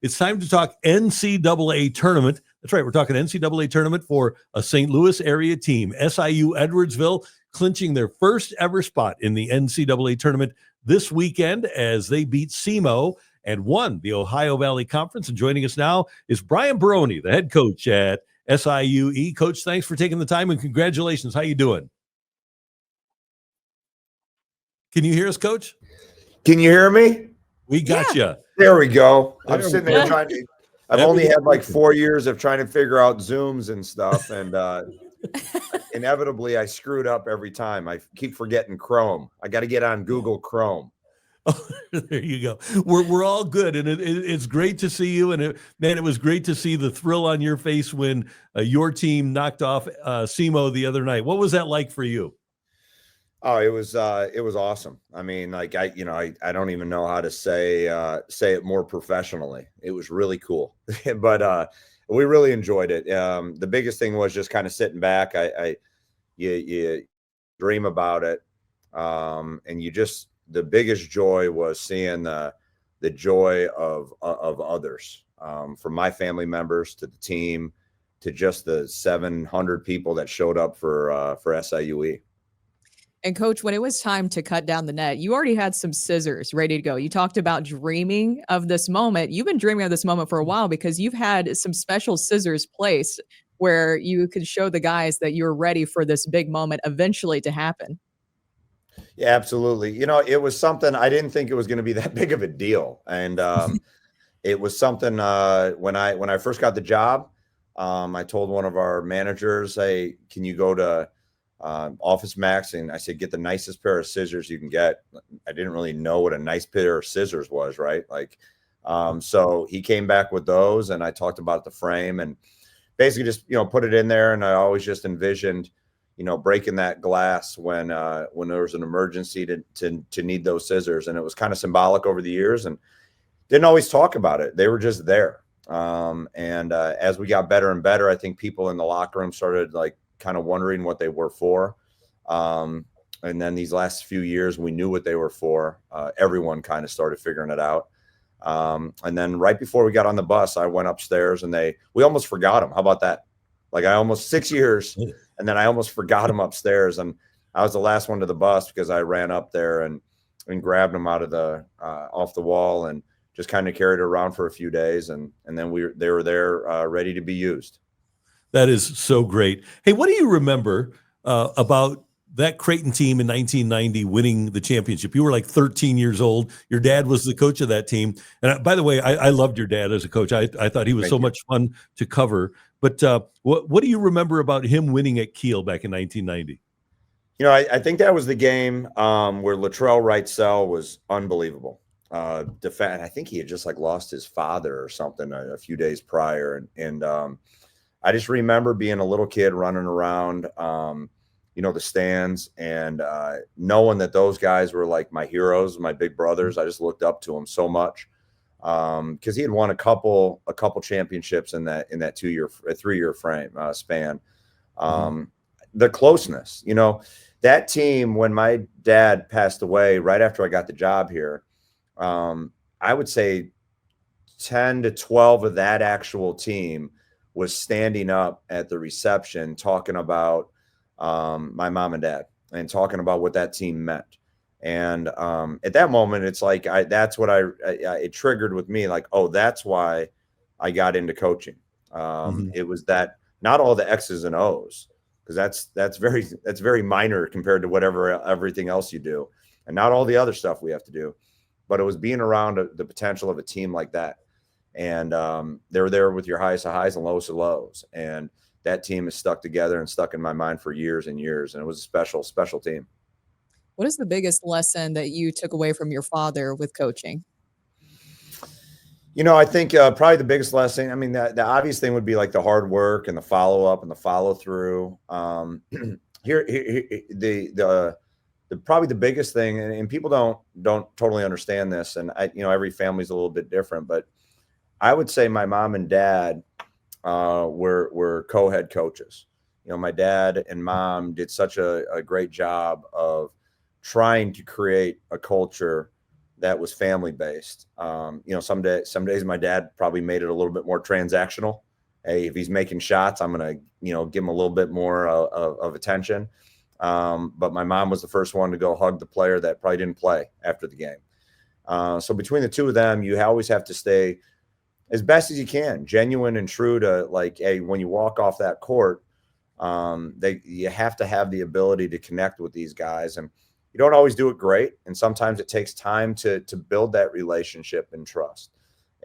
It's time to talk NCAA Tournament. That's right. We're talking NCAA Tournament for a St. Louis area team. SIU Edwardsville clinching their first ever spot in the NCAA Tournament this weekend as they beat SEMO and won the Ohio Valley Conference. And joining us now is Brian Barone, the head coach at SIUE. Coach, thanks for taking the time and congratulations. How you doing? Can you hear us, Coach? Can you hear me? We got you. There we go. There I'm we sitting go. there trying to. I've only had like 4 years of trying to figure out Zooms and stuff, and inevitably I screwed up every time. I keep forgetting Chrome. I got to get on Google Chrome. Oh, there you go. We're all good, and it's great to see you. And it was great to see the thrill on your face when your team knocked off SEMO the other night. What was that like for you? Oh, it was awesome. I mean, like I don't even know how to say it more professionally. It was really cool, but we really enjoyed it. The biggest thing was just kind of sitting back. You dream about it, and the biggest joy was seeing the joy of others, from my family members to the team to just the 700 people that showed up for SIUE. And Coach, when it was time to cut down the net, you already had some scissors ready to go. You talked about dreaming of this moment. You've been dreaming of this moment for a while because you've had some special scissors placed where you could show the guys that you're ready for this big moment eventually to happen. Yeah, absolutely. It was something I didn't think it was going to be that big of a deal. And it was something when I first got the job, I told one of our managers, hey, can you go to Office Max? And I said, get the nicest pair of scissors you can get. I didn't really know what a nice pair of scissors was, right? So he came back with those, and I talked about the frame and basically just, put it in there. And I always just envisioned, breaking that glass when there was an emergency to need those scissors. And it was kind of symbolic over the years, and didn't always talk about it. They were just there. As we got better and better, I think people in the locker room started kind of wondering what they were for. And then these last few years, we knew what they were for. Everyone kind of started figuring it out. And then right before we got on the bus, I went upstairs and we almost forgot them. How about that? I almost 6 years, and then I almost forgot them upstairs. And I was the last one to the bus because I ran up there and grabbed them out of off the wall and just kind of carried it around for a few days. And then they were there ready to be used. That is so great. Hey, what do you remember about that Creighton team in 1990 winning the championship? You were like 13 years old. Your dad was the coach of that team. And by the way, I loved your dad as a coach. I thought he was so much fun to cover. But what do you remember about him winning at Kiel back in 1990? I think that was the game where Latrell Wrightsell was unbelievable. I think he had just lost his father or something a few days prior. And I just remember being a little kid running around, the stands, and knowing that those guys were like my heroes, my big brothers. I just looked up to them so much because he had won a couple championships in that 3-year span. The closeness, that team, when my dad passed away right after I got the job here, I would say 10 to 12 of that actual team was standing up at the reception talking about my mom and dad and talking about what that team meant. And at that moment, it's that's what it triggered with me. Oh, that's why I got into coaching. It was that, not all the X's and O's, because that's very minor compared to everything else you do, and not all the other stuff we have to do. But it was being around the potential of a team like that. And they were there with your highest of highs and lowest of lows. And that team is stuck together and stuck in my mind for years and years. And it was a special, special team. What is the biggest lesson that you took away from your father with coaching? I think probably the biggest lesson, I mean, the obvious thing would be the hard work and the follow-up and the follow-through. Probably the biggest thing, and people don't totally understand this, and every family's a little bit different, but I would say my mom and dad were co-head coaches. My dad and mom did such a great job of trying to create a culture that was family based. Some days my dad probably made it a little bit more transactional. Hey, if he's making shots, I'm going to, give him a little bit more of attention. But my mom was the first one to go hug the player that probably didn't play after the game. So between the two of them, you always have to stay as best as you can, genuine and true to like, hey, when you walk off that court, you have to have the ability to connect with these guys. And you don't always do it great. And sometimes it takes time to build that relationship and trust.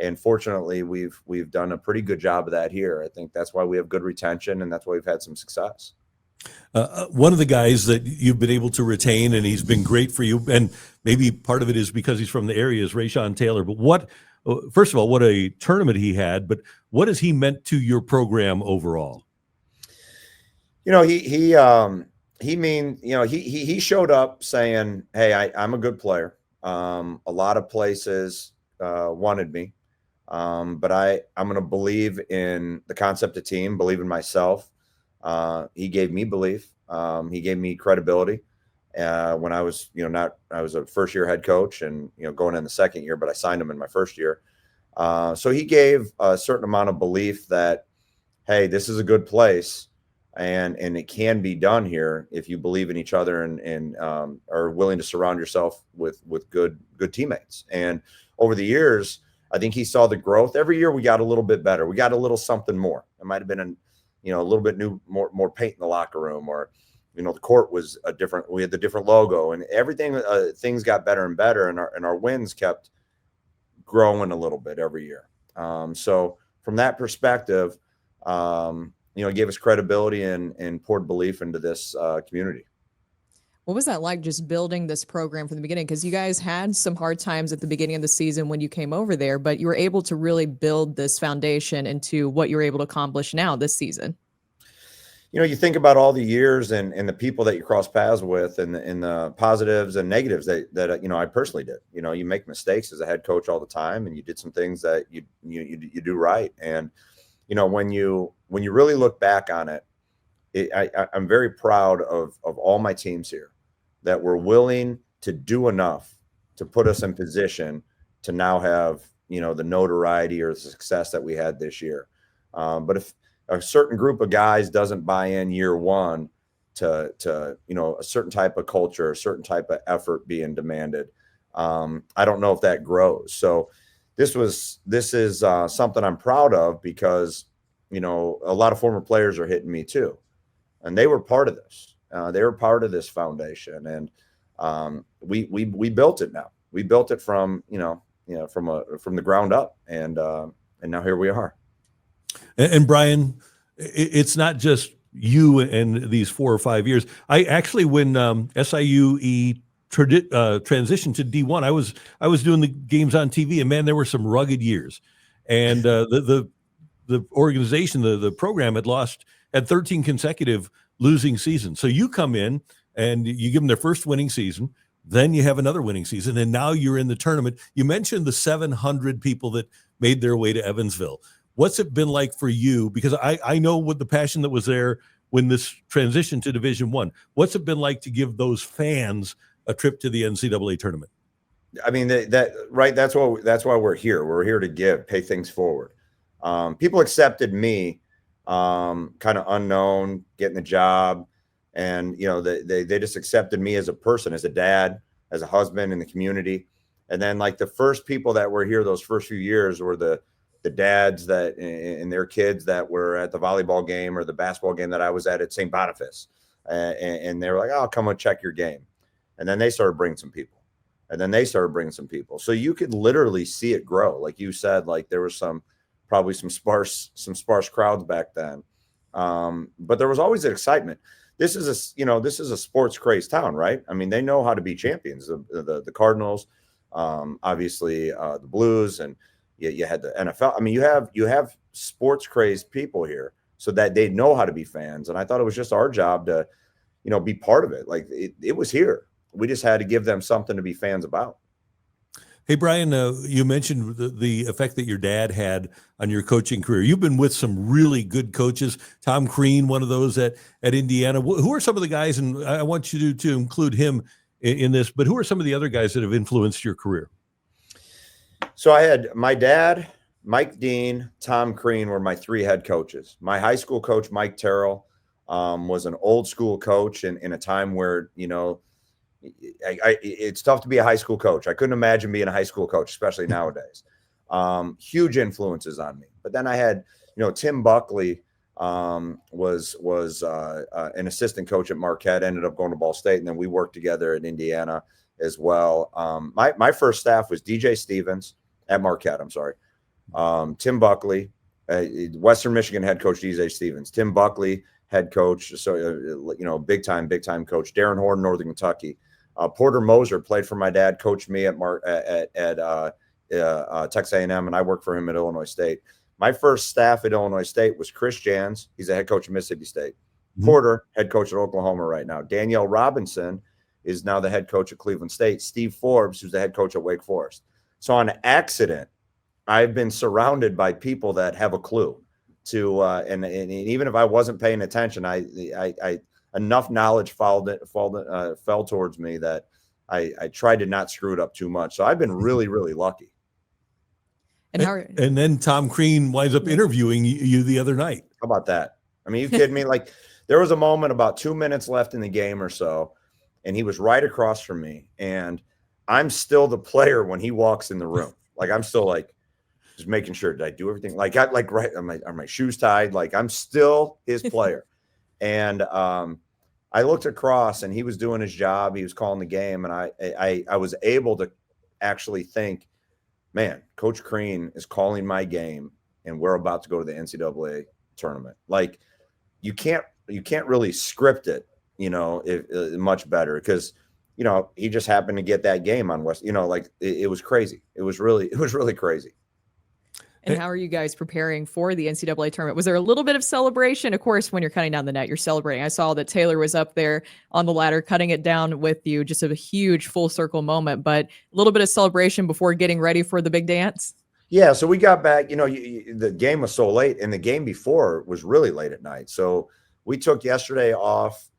And fortunately, we've done a pretty good job of that here. I think that's why we have good retention, and that's why we've had some success. One of the guys that you've been able to retain, and he's been great for you, and maybe part of it is because he's from the area, is Rayshon Taylor. But first of all, what a tournament he had, but what has he meant to your program overall? He showed up saying, hey, I'm a good player. A lot of places wanted me. But I'm going to believe in the concept of team, believe in myself. He gave me belief. He gave me credibility. When I was, I was a first year head coach and, going in the second year, but I signed him in my first year. So he gave a certain amount of belief that, hey, this is a good place and it can be done here if you believe in each other and are willing to surround yourself with good teammates. And over the years, I think he saw the growth. Every year we got a little bit better. We got a little something more. It might have been a little bit new, more paint in the locker room, or, the court was we had the different logo and everything. Things got better and better, and our wins kept growing a little bit every year. So from that perspective, it gave us credibility and poured belief into this community. What was that like, just building this program from the beginning? Because you guys had some hard times at the beginning of the season when you came over there, but you were able to really build this foundation into what you're able to accomplish now this season. You think about all the years and the people that you cross paths with and the positives and negatives that I personally did. You make mistakes as a head coach all the time, and you did some things that you do right. And, when you really look back on it, I'm very proud of all my teams here that were willing to do enough to put us in position to now have, the notoriety or the success that we had this year. But if a certain group of guys doesn't buy in year one to a certain type of culture, a certain type of effort being demanded, I don't know if that grows. So this is something I'm proud of because, a lot of former players are hitting me too. And they were part of this. They were part of this foundation, and we built it. Now we built it from from the ground up, and now here we are. And Brian, it's not just you and these 4 or 5 years. I actually, when SIUE transitioned to D1, I was doing the games on TV, and man, there were some rugged years, and the organization, the program had 13 consecutive losing seasons. So you come in and you give them their first winning season, then you have another winning season, and now you're in the tournament. You mentioned the 700 people that made their way to Evansville. What's it been like for you? Because I know what the passion that was there when this transition to Division I. What's it been like to give those fans a trip to the NCAA tournament? I mean, right. That's why we're here. We're here to pay things forward. People accepted me, kind of unknown, getting the job. And, they just accepted me as a person, as a dad, as a husband in the community. And then like the first people that were here those first few years were the dads that and their kids that were at the volleyball game or the basketball game that I was at St. Boniface. And they were like, "Oh, come and check your game." And then they started bringing some people. And then they started bringing some people. So you could literally see it grow. Like you said, like there was probably some sparse crowds back then. But there was always an excitement. This is a sports crazed town, right? I mean, they know how to be champions. The Cardinals, obviously the Blues, and you had the NFL. I mean, you have sports crazed people here, so that they know how to be fans. And I thought it was just our job to, be part of it. Like it was here. We just had to give them something to be fans about. Hey, Brian, you mentioned the effect that your dad had on your coaching career. You've been with some really good coaches. Tom Crean, one of those at Indiana. Who are some of the guys, and I want you to include him in this, but who are some of the other guys that have influenced your career? So I had my dad, Mike Dean, Tom Crean were my 3 head coaches. My high school coach, Mike Terrell, was an old school coach in a time where, it's tough to be a high school coach. I couldn't imagine being a high school coach, especially nowadays. Huge influences on me. But then I had, Tim Buckley was an assistant coach at Marquette, ended up going to Ball State, and then we worked together at Indiana as well. My first staff was DJ Stevens at Marquette. I'm sorry. Tim Buckley, Western Michigan head coach DJ Stevens, Tim Buckley head coach, so big time coach. Darren Horn, Northern Kentucky. Porter Moser played for my dad, coached me at Texas A&M, and I worked for him at Illinois State. My first staff at Illinois State was Chris Jans. He's the head coach of Mississippi State. Mm-hmm. Porter, head coach at Oklahoma right now. Danielle Robinson is now the head coach at Cleveland State. Steve Forbes, who's the head coach at Wake Forest. So on accident, I've been surrounded by people that have a clue to, and even if I wasn't paying attention, I enough knowledge fell towards me that I tried to not screw it up too much. So I've been really, really lucky. And then Tom Crean winds up interviewing you the other night. How about that? I mean, you kidding me? Like, there was a moment about 2 minutes left in the game or so, and he was right across from me, and I'm still the player when he walks in the room. Like, I'm still like just making sure, did I do everything? Like, right, are my shoes tied? Like, I'm still his player. And I looked across, and he was doing his job. He was calling the game, and I was able to actually think, man, Coach Crean is calling my game, and we're about to go to the NCAA tournament. Like, you can't really script it, much better, because he just happened to get that game on West. It was crazy. It was really crazy. And how are you guys preparing for the NCAA tournament? Was there a little bit of celebration? Of course, when you're cutting down the net, you're celebrating. I saw that Taylor was up there on the ladder cutting it down with you. Just a huge full circle moment, but a little bit of celebration before getting ready for the big dance. Yeah, so we got back. The game was so late, and the game before was really late at night. So we took yesterday off,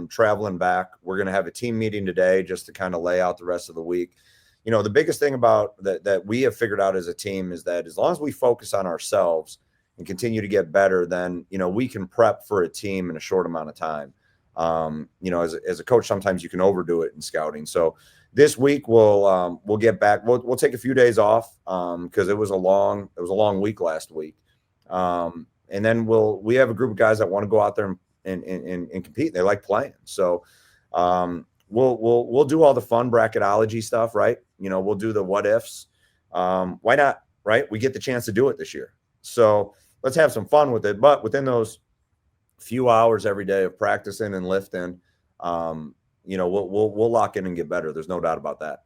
traveling back. We're going to have a team meeting today just to kind of lay out the rest of the week. The biggest thing about that we have figured out as a team is that as long as we focus on ourselves and continue to get better, then, we can prep for a team in a short amount of time. As a coach, sometimes you can overdo it in scouting. So this week we'll get back. We'll take a few days off because it was a long week last week. And then we have a group of guys that want to go out there and compete. They like playing. So we'll do all the fun bracketology stuff, right? We'll do the what ifs. Why not, right? We get the chance to do it this year. So let's have some fun with it. But within those few hours every day of practicing and lifting, we'll lock in and get better. There's no doubt about that.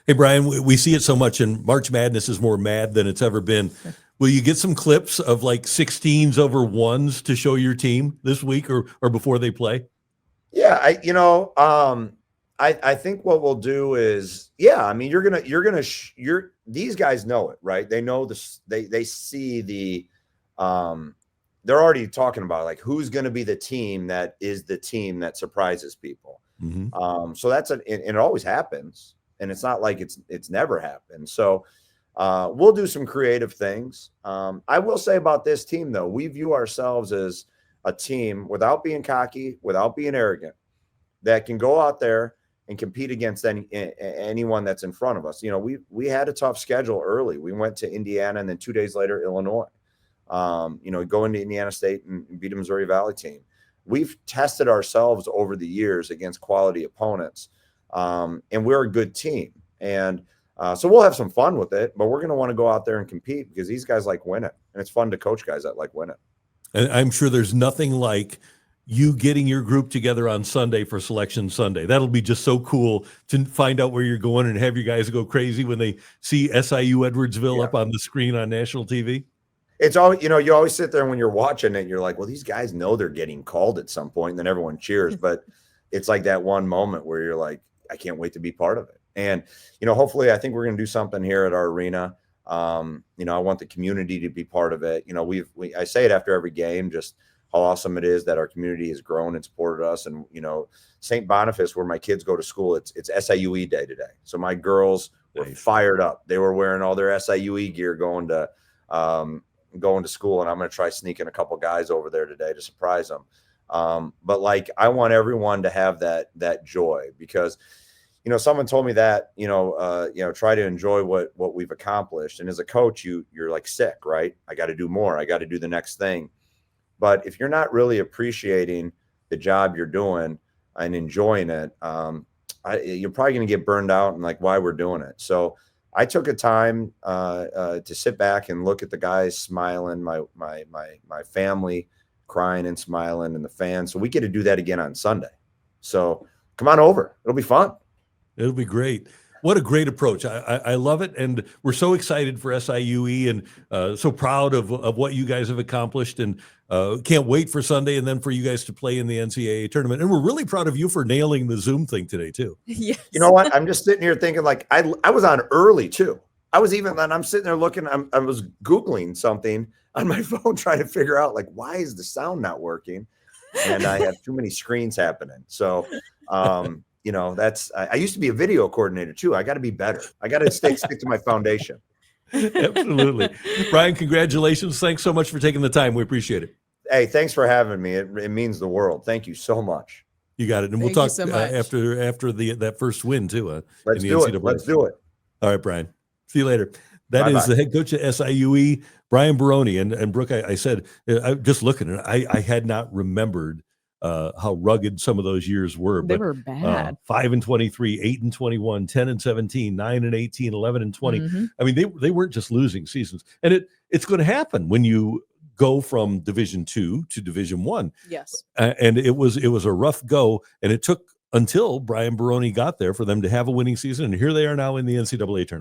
Hey, Brian, we see it so much, and March Madness is more mad than it's ever been. Will you get some clips of like 16s over 1s to show your team this week or before they play? Yeah, I think what we'll do is, these guys know it, right? They know this, they see the, they're already talking about like who's going to be the team that is the team that surprises people. Mm-hmm. So and it always happens, and it's not like it's never happened. So we'll do some creative things. I will say about this team though, we view ourselves as a team without being cocky, without being arrogant, that can go out there and compete against anyone that's in front of us. We had a tough schedule early. We went to Indiana and then 2 days later, Illinois. Go into Indiana State and beat a Missouri Valley team. We've tested ourselves over the years against quality opponents, and we're a good team. And so we'll have some fun with it, but we're going to want to go out there and compete because these guys like winning, and it's fun to coach guys that like winning. And I'm sure there's nothing like you getting your group together on Sunday for Selection Sunday. That'll be just so cool to find out where you're going and have you guys go crazy when they see SIU Edwardsville up on the screen on national TV. It's always, you always sit there when you're watching it, you're like, well, these guys know they're getting called at some point, and then everyone cheers. But it's like that one moment where you're like, I can't wait to be part of it. And, hopefully I think we're going to do something here at our arena. I want the community to be part of it. I say it after every game, just how awesome it is that our community has grown and supported us. And, St. Boniface, where my kids go to school, it's SIUE day today. So my girls were fired up. They were wearing all their SIUE gear going to school, and I'm going to try sneaking a couple guys over there today to surprise them. But like, I want everyone to have that joy, because, you know, someone told me that, try to enjoy what we've accomplished. And as a coach, you're like sick, right? I got to do more. I got to do the next thing. But if you're not really appreciating the job you're doing and enjoying it, you're probably going to get burned out and like why we're doing it. So I took a time to sit back and look at the guys smiling, my family crying and smiling, and the fans. So we get to do that again on Sunday. So come on over. It'll be fun. It'll be great. What a great approach. I love it. And we're so excited for SIUE and so proud of what you guys have accomplished, and can't wait for Sunday and then for you guys to play in the NCAA tournament. And we're really proud of you for nailing the Zoom thing today too. Yes. You know what? I'm just sitting here thinking, like, I was on early too. I'm sitting there looking, I was Googling something on my phone trying to figure out, like, why is the sound not working? And I have too many screens happening. So, I used to be a video coordinator too. I got to be better. I got to stick to my foundation. Absolutely. Brian, congratulations. Thanks so much for taking the time. We appreciate it. Hey, thanks for having me. It means the world. Thank you so much. You got it. And we'll talk after that first win too. Let's do it. Let's do it. All right, Brian. See you later. That is the head coach at SIUE, Brian Barone. And Brooke, I said, I'm just looking, and I had not remembered how rugged some of those years were. They were bad. 5-23, 8-21, 10-17, 9-18, 11-20. I mean, they weren't just losing seasons. And it's going to happen when you go from Division II to Division I. Yes. And it was a rough go, and it took until Brian Barone got there for them to have a winning season. And here they are now in the NCAA tournament.